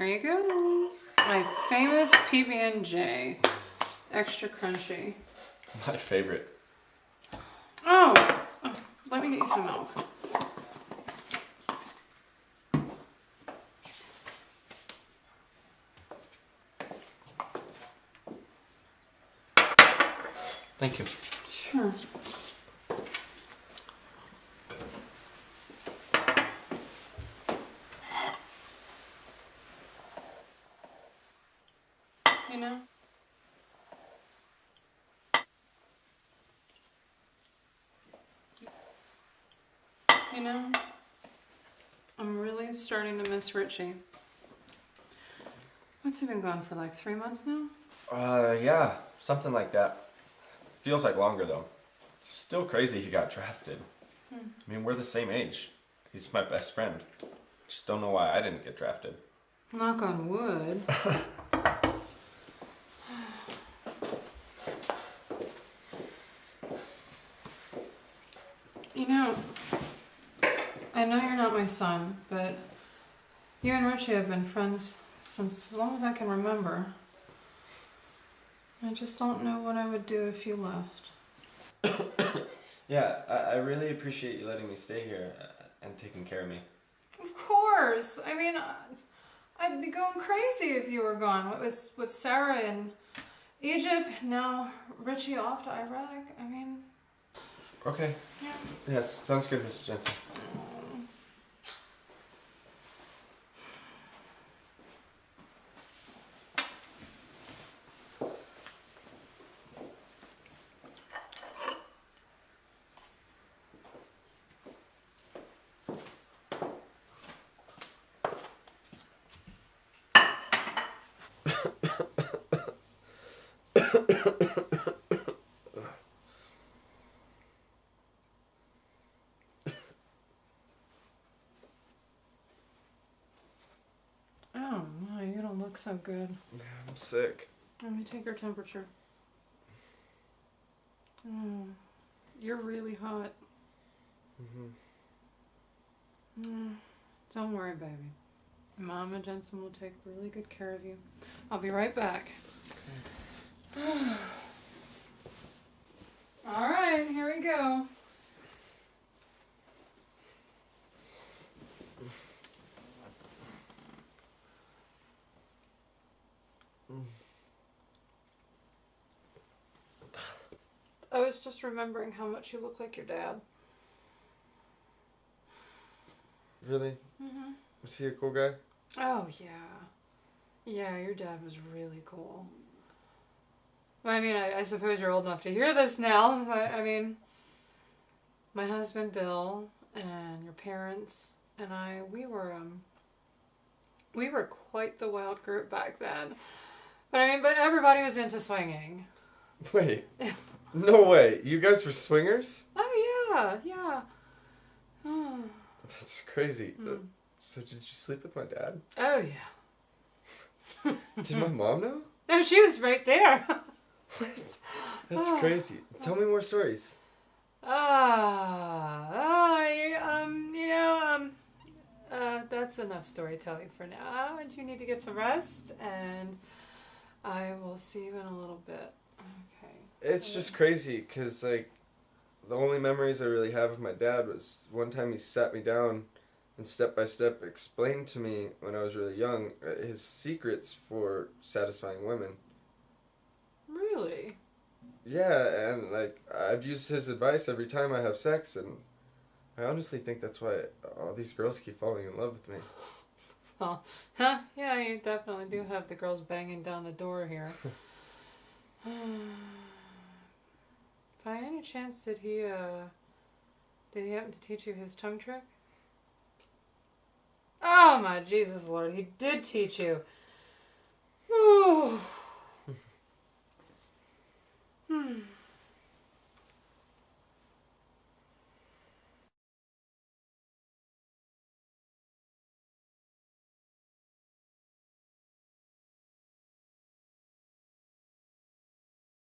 Here you go. My famous PB&J. Extra crunchy. My favorite. Oh, let me get you some milk. Thank you. Sure. You know? I'm really starting to miss Richie. What's he been gone for, like 3 months now? Yeah, something like that. Feels like longer though. Still crazy he got drafted. I mean, we're the same age. He's my best friend. Just don't know why I didn't get drafted. Knock on wood. You know, I know you're not my son, but you and Richie have been friends since as long as I can remember. I just don't know what I would do if you left. Yeah, I really appreciate you letting me stay here and taking care of me. Of course. I mean, I'd be going crazy if you were gone. With Sarah in Egypt, now Richie off to Iraq. I mean... Okay. Yeah. Yeah, sounds good, Mrs. Jensen. Oh my, you don't look so good. Yeah, I'm sick. Let me take your temperature. Oh, you're really hot. Don't worry, baby. Mama Jensen will take really good care of you. I'll be right back. Okay. All right, here we go. I was just remembering how much you look like your dad. Really? Mm-hmm. Was he a cool guy? Oh, yeah. Yeah, your dad was really cool. I mean, I suppose you're old enough to hear this now, but I mean, my husband Bill and your parents and I, we were quite the wild group back then. But I mean, but everybody was into swinging. Wait. No way. You guys were swingers? Oh, yeah. Oh. That's crazy. So did you sleep with my dad? Oh, yeah. Did my mom know? No, she was right there. What? That's crazy. Tell me more stories. That's enough storytelling for now. And you need to get some rest, and I will see you in a little bit. Okay. It's just crazy, because, like, the only memories I really have of my dad was one time he sat me down and step by step explained to me when I was really young his secrets for satisfying women. Really? Yeah, and, like, I've used his advice every time I have sex, and I honestly think that's why all these girls keep falling in love with me. Well, yeah, you definitely do have the girls banging down the door here. By any chance, did he happen to teach you his tongue trick? Oh my Jesus Lord, he did teach you. Ooh.